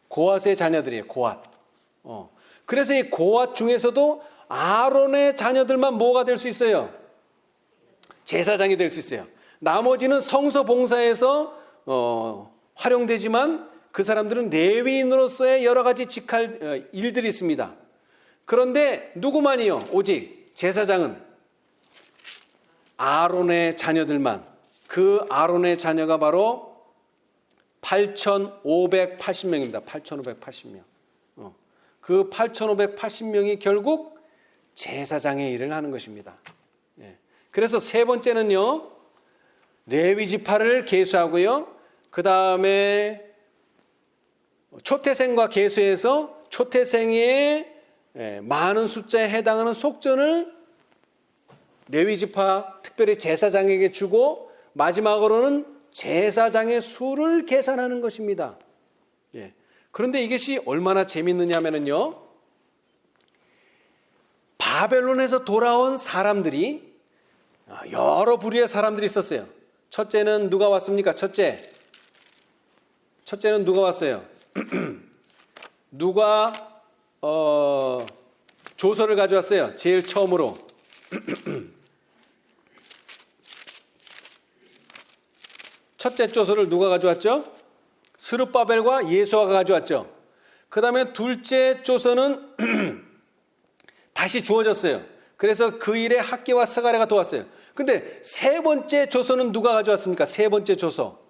고핫의 자녀들이에요. 고핫. 그래서 이 고핫 중에서도 아론의 자녀들만 뭐가 될 수 있어요? 제사장이 될 수 있어요. 나머지는 성소 봉사에서 활용되지만 그 사람들은 레위인으로서의 여러 가지 직할 일들이 있습니다. 그런데 누구만이요? 오직 제사장은 아론의 자녀들만. 그 아론의 자녀가 바로 8,580명입니다. 8,580명. 그 8,580명이 결국 제사장의 일을 하는 것입니다. 그래서 세 번째는요, 레위 지파를 계수하고요, 그 다음에 초태생과 계수해서 초태생의 많은 숫자에 해당하는 속전을 레위 지파 특별히 제사장에게 주고 마지막으로는 제사장의 수를 계산하는 것입니다. 예. 그런데 이것이 얼마나 재밌느냐면요, 바벨론에서 돌아온 사람들이 여러 부류의 사람들이 있었어요. 첫째는 누가 왔습니까? 첫째는 누가 왔어요? 누가 조서를 가져왔어요? 제일 처음으로. 첫째 조서를 누가 가져왔죠? 스룹바벨과 예수아가 가져왔죠. 그 다음에 둘째 조서는 다시 주어졌어요. 그래서 그 일에 학개와 스가랴가 도왔어요. 근데 세 번째 조서는 누가 가져왔습니까? 세 번째 조서.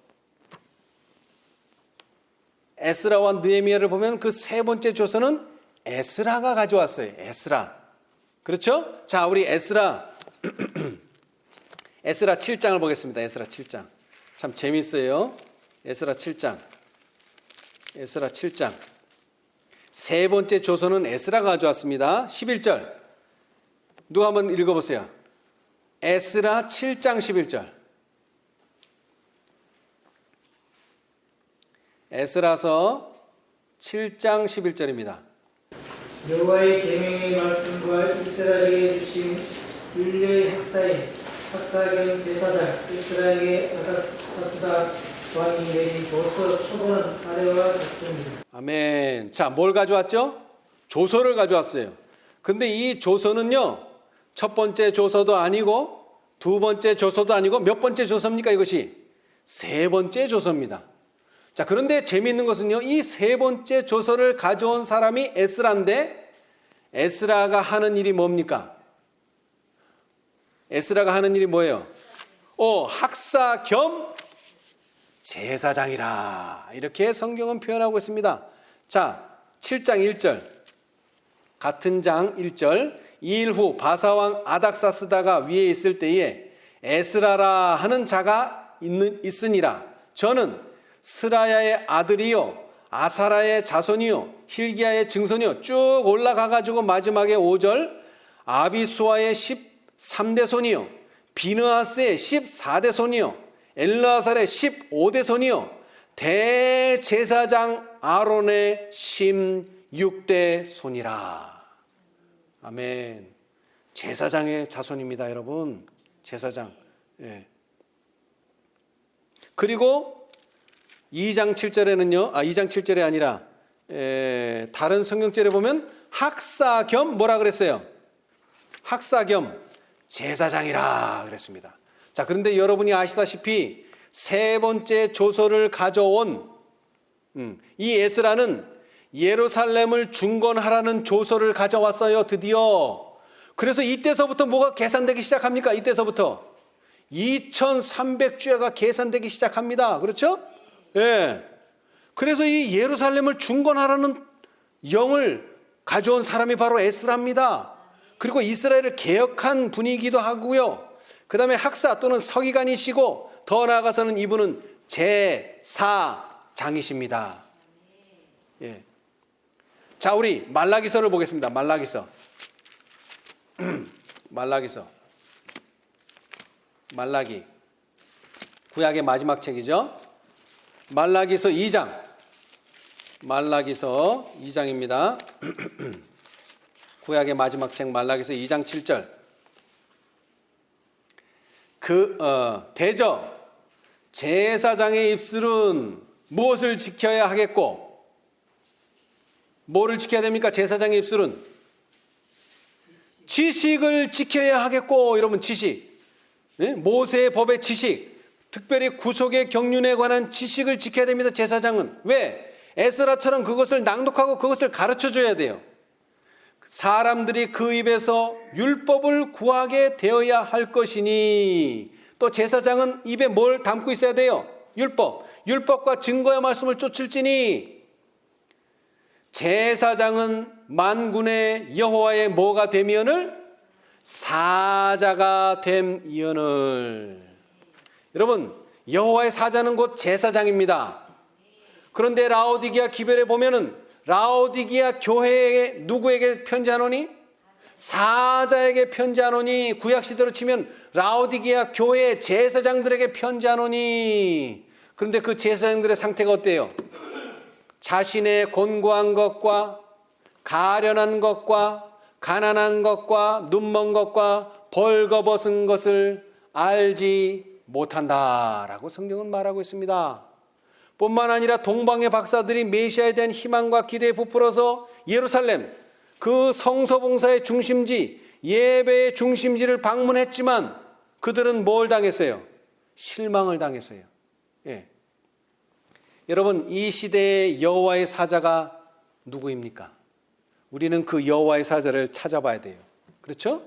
에스라와 느헤미야를 보면 그 세 번째 조서는 에스라가 가져왔어요. 에스라. 그렇죠? 자, 우리 에스라 7장을 보겠습니다. 에스라 7장. 참 재밌어요. 에스라 7장. 세 번째 조서는 에스라가 가져왔습니다. 11절. 누가 한번 읽어보세요. 에스라 7장 11절. 에스라서 7장 11절입니다. 여호와의 계명의 말씀과 이스라엘에게 주신 율례의 학사겸 제사장 이스라엘의 아닥사스다 왕이 내린 조서 초본은 아래와 같습니다. 아멘. 자, 뭘 가져왔죠? 조서를 가져왔어요. 근데 이 조서는요, 첫 번째 조서도 아니고 두 번째 조서도 아니고 몇 번째 조서입니까? 이것이 세 번째 조서입니다. 자, 그런데 재미있는 것은요, 이 세 번째 조서를 가져온 사람이 에스라인데, 에스라가 하는 일이 뭡니까? 에스라가 하는 일이 뭐예요? 학사 겸 제사장이라, 이렇게 성경은 표현하고 있습니다. 자, 7장 1절, 같은 장 1절. 이 일 후 바사왕 아닥사스다가 위에 있을 때에 에스라라 하는 자가 있으니라. 저는 스라야의 아들이요 아사라의 자손이요 힐기야의 증손이요, 쭉 올라가가지고 마지막에 5절, 아비수아의 13대 손이요 비느하스의 14대 손이요 엘르아살의 15대 손이요 대제사장 아론의 16대 손이라. 아멘. 제사장의 자손입니다, 여러분. 제사장. 예. 그리고 2장 7절에는요, 2장 7절이 아니라 다른 성경절에 보면 학사 겸 뭐라 그랬어요? 학사 겸 제사장이라 그랬습니다. 자, 그런데 여러분이 아시다시피 세 번째 조서를 가져온 이 에스라는 예루살렘을 중건하라는 조서를 가져왔어요, 드디어. 그래서 이때서부터 뭐가 계산되기 시작합니까? 이때서부터 2300주야가 계산되기 시작합니다. 그렇죠? 예. 그래서 이 예루살렘을 중건하라는 영을 가져온 사람이 바로 에스라입니다. 그리고 이스라엘을 개혁한 분이기도 하고요. 그 다음에 학사 또는 서기관이시고, 더 나아가서는 이분은 제사장이십니다. 예. 자, 우리 말라기서를 보겠습니다. 말라기서. 말라기. 구약의 마지막 책이죠. 말라기서 2장. 말라기서 2장입니다. 구약의 마지막 책 말라기서 2장 7절. 대저 제사장의 입술은 무엇을 지켜야 하겠고, 뭐를 지켜야 됩니까? 제사장의 입술은 지식을 지켜야 하겠고, 여러분, 지식. 네? 모세의 법의 지식, 특별히 구속의 경륜에 관한 지식을 지켜야 됩니다. 제사장은. 왜? 에스라처럼 그것을 낭독하고 그것을 가르쳐줘야 돼요. 사람들이 그 입에서 율법을 구하게 되어야 할 것이니, 또 제사장은 입에 뭘 담고 있어야 돼요? 율법과 증거의 말씀을 쫓을지니, 제사장은 만군의 여호와의 뭐가 되면을? 사자가 됨이언을. 여러분, 여호와의 사자는 곧 제사장입니다. 그런데 라오디게아 기별에 보면은 라오디게아 교회에 누구에게 편지하노니? 사자에게 편지하노니. 구약시대로 치면 라오디게아 교회 제사장들에게 편지하노니. 그런데 그 제사장들의 상태가 어때요? 자신의 곤고한 것과 가련한 것과 가난한 것과 눈먼 것과 벌거벗은 것을 알지 못한다라고 성경은 말하고 있습니다. 뿐만 아니라 동방의 박사들이 메시아에 대한 희망과 기대에 부풀어서 예루살렘 그 성서봉사의 중심지, 예배의 중심지를 방문했지만 그들은 뭘 당했어요? 실망을 당했어요. 예. 여러분, 이 시대의 여호와의 사자가 누구입니까? 우리는 그 여호와의 사자를 찾아봐야 돼요. 그렇죠?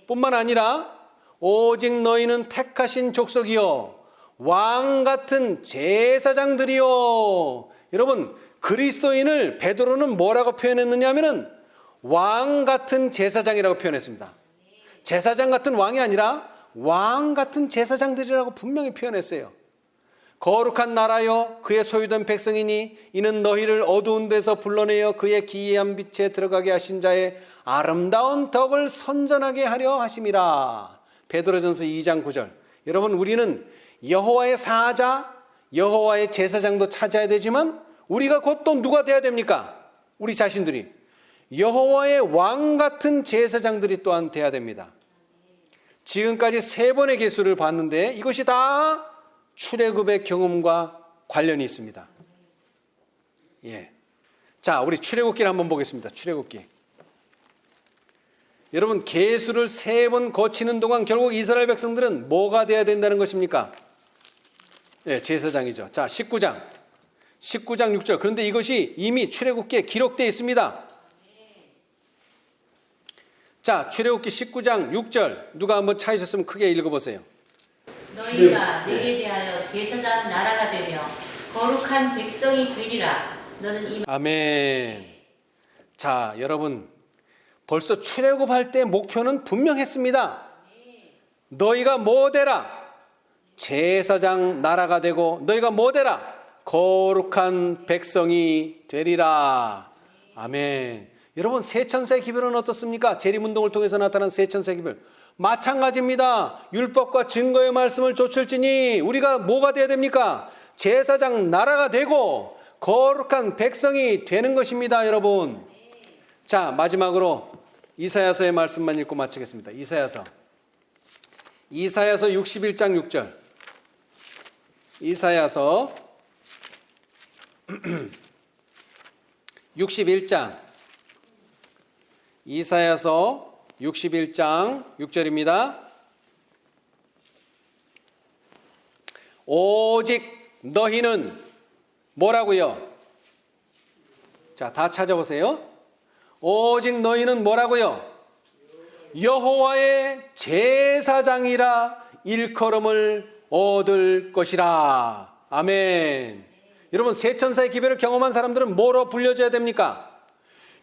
뿐만 아니라 오직 너희는 택하신 족속이요 왕 같은 제사장들이요. 여러분, 그리스도인을 베드로는 뭐라고 표현했느냐 하면은 왕 같은 제사장이라고 표현했습니다. 제사장 같은 왕이 아니라 왕 같은 제사장들이라고 분명히 표현했어요. 거룩한 나라요 그의 소유된 백성이니 이는 너희를 어두운 데서 불러내어 그의 기이한 빛에 들어가게 하신 자의 아름다운 덕을 선전하게 하려 하심이라. 베드로전서 2장 9절. 여러분, 우리는 여호와의 사자, 여호와의 제사장도 찾아야 되지만 우리가 곧 또 누가 돼야 됩니까? 우리 자신들이 여호와의 왕 같은 제사장들이 또한 돼야 됩니다. 지금까지 3번의 계수를 봤는데 이것이 다 출애굽의 경험과 관련이 있습니다. 예. 자, 우리 출애굽기를 한번 보겠습니다. 출애굽기. 여러분, 계수를 3번 거치는 동안 결국 이스라엘 백성들은 뭐가 돼야 된다는 것입니까? 예, 제사장이죠. 자, 19장 6절. 그런데 이것이 이미 출애굽기에 기록되어 있습니다. 자, 출애굽기 19장 6절. 누가 한번 찾으셨으면 크게 읽어보세요. 너희가 내게 대하여 제사장 나라가 되며 거룩한 백성이 되리라. 너는 이 아멘. 자, 여러분, 벌써 출애굽할 때 목표는 분명했습니다. 너희가 뭐 되라? 제사장 나라가 되고 너희가 뭐 되라? 거룩한 백성이 되리라. 아멘. 여러분, 세천사의 기별은 어떻습니까? 재림운동을 통해서 나타난 세천사의 기별 마찬가지입니다. 율법과 증거의 말씀을 좇을지니 우리가 뭐가 돼야 됩니까? 제사장 나라가 되고 거룩한 백성이 되는 것입니다. 여러분, 자, 마지막으로 이사야서의 말씀만 읽고 마치겠습니다. 이사야서 61장 6절. 이사야서 61장 이사야서 61장 6절입니다. 오직 너희는 뭐라고요? 자, 다 찾아보세요. 오직 너희는 뭐라고요? 여호와의 제사장이라 일컬음을 얻을 것이라. 아멘. 여러분, 세천사의 기별을 경험한 사람들은 뭐로 불려져야 됩니까?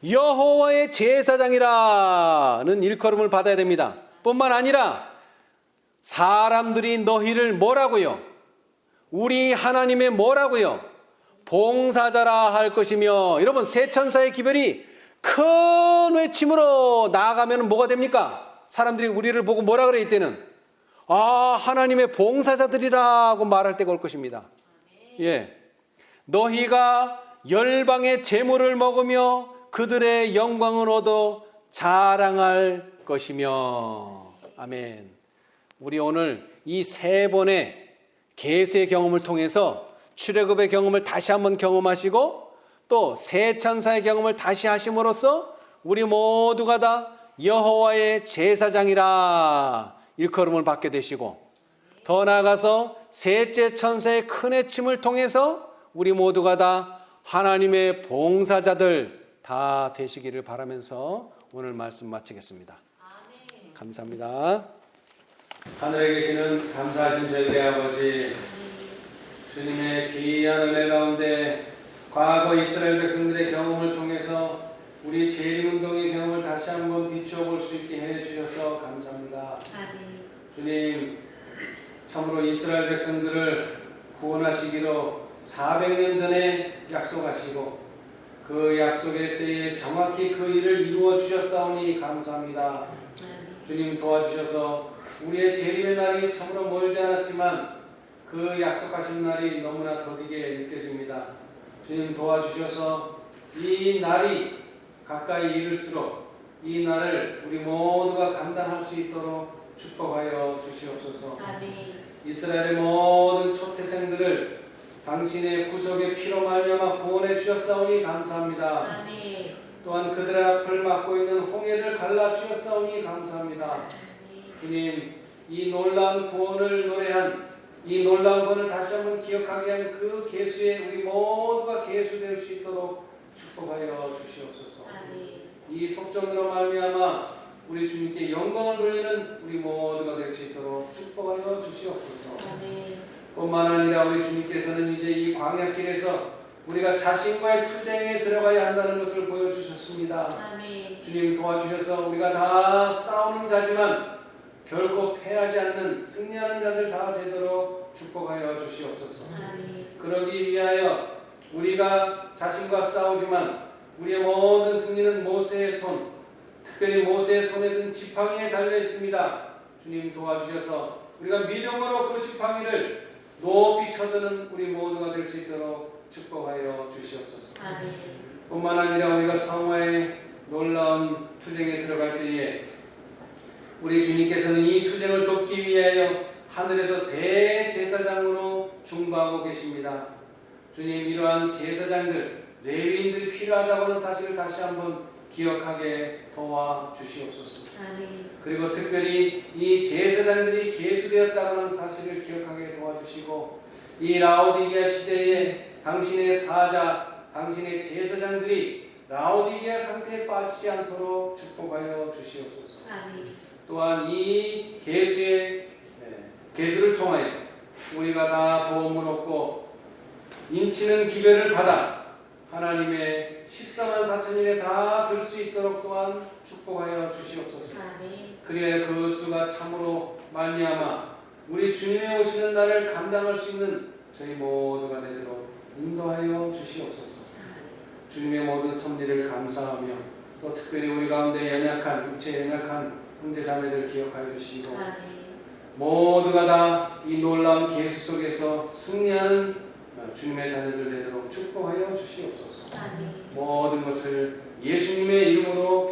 여호와의 제사장이라는 일컬음을 받아야 됩니다. 뿐만 아니라 사람들이 너희를 뭐라고요? 우리 하나님의 뭐라고요? 봉사자라 할 것이며. 여러분, 세천사의 기별이 큰 외침으로 나아가면 뭐가 됩니까? 사람들이 우리를 보고 뭐라 그래? 이때는 하나님의 봉사자들이라고 말할 때가 올 것입니다. 예, 너희가 열방의 재물을 먹으며 그들의 영광을 얻어 자랑할 것이며. 아멘. 우리 오늘 이 3번의 계수의 경험을 통해서 출애굽의 경험을 다시 한번 경험하시고 또 세천사의 경험을 다시 하심으로써 우리 모두가 다 여호와의 제사장이라 일컬음을 받게 되시고, 더 나아가서 셋째 천사의 큰 외침을 통해서 우리 모두가 다 하나님의 봉사자들 다 되시기를 바라면서 오늘 말씀 마치겠습니다. 감사합니다. 하늘에 계시는 감사하신 저희들의 아버지, 주님의 귀한 은혜 가운데 과거 이스라엘 백성들의 경험을 통해서 우리 재림운동의 경험을 다시 한번 비추어 볼 수 있게 해주셔서 감사합니다. 주님, 참으로 이스라엘 백성들을 구원하시기로 400년 전에 약속하시고 그 약속의 때에 정확히 그 일을 이루어 주셨사오니 감사합니다. 주님 도와주셔서 우리의 재림의 날이 참으로 멀지 않았지만 그 약속하신 날이 너무나 더디게 느껴집니다. 주님 도와주셔서 이 날이 가까이 이를수록 이 날을 우리 모두가 감당할 수 있도록 축복하여 주시옵소서. 이스라엘의 모든 초태생들을 당신의 구속의 피로 말미암아 구원해 주셨사오니 감사합니다. 또한 그들의 앞을 막고 있는 홍해를 갈라 주셨사오니 감사합니다. 주님, 이 놀라운 구원을 노래한 이 놀라운 구원을 다시 한번 기억하게 한 그 계수에 우리 모두가 계수될 수 있도록 축복하여 주시옵소서. 이 속전으로 말미암아 우리 주님께 영광을 돌리는 우리 모두가 될 수 있도록 축복하여 주시옵소서. 뿐만 아니라 우리 주님께서는 이제 이 광야길에서 우리가 자신과의 투쟁에 들어가야 한다는 것을 보여주셨습니다. 주님 도와주셔서 우리가 다 싸우는 자지만 결코 패하지 않는 승리하는 자들 다 되도록 축복하여 주시옵소서. 그러기 위하여 우리가 자신과 싸우지만 우리의 모든 승리는 모세의 손, 특별히 모세의 손에 든 지팡이에 달려 있습니다. 주님 도와주셔서 우리가 믿음으로 그 지팡이를 높이 쳐드는 우리 모두가 될 수 있도록 축복하여 주시옵소서. 뿐만 아니라 우리가 성화의 놀라운 투쟁에 들어갈 때에 우리 주님께서는 이 투쟁을 돕기 위하여 하늘에서 대제사장으로 중보하고 계십니다. 주님, 이러한 제사장들, 레위인들이 필요하다고 하는 사실을 다시 한번 기억하게 도와주시옵소서. 그리고 특별히 이 제사장들이 계수되었다고 하는 사실을 기억하게 도와주시고 이 라오디게아 시대에 당신의 사자, 당신의 제사장들이 라오디게아 상태에 빠지지 않도록 축복하여 주시옵소서. 또한 이 계수를 통하여 우리가 다 도움을 얻고 인치는 기별을 받아 하나님의 14만 4천인에 다 들 수 있도록 또한 축복하여 주시옵소서. 그래야 그 수가 참으로 말미암아 우리 주님의 오시는 날을 감당할 수 있는 저희 모두가 되도록 인도하여 주시옵소서. 주님의 모든 섭리를 감사하며 또 특별히 우리 가운데 연약한 육체 연약한 형제 자매를 기억하여 주시고 모두가 다 이 놀라운 계수 속에서 승리하는 주님의 자녀들 되도록 축복하여 주시옵소서. 모든 것을 예수님의 이름으로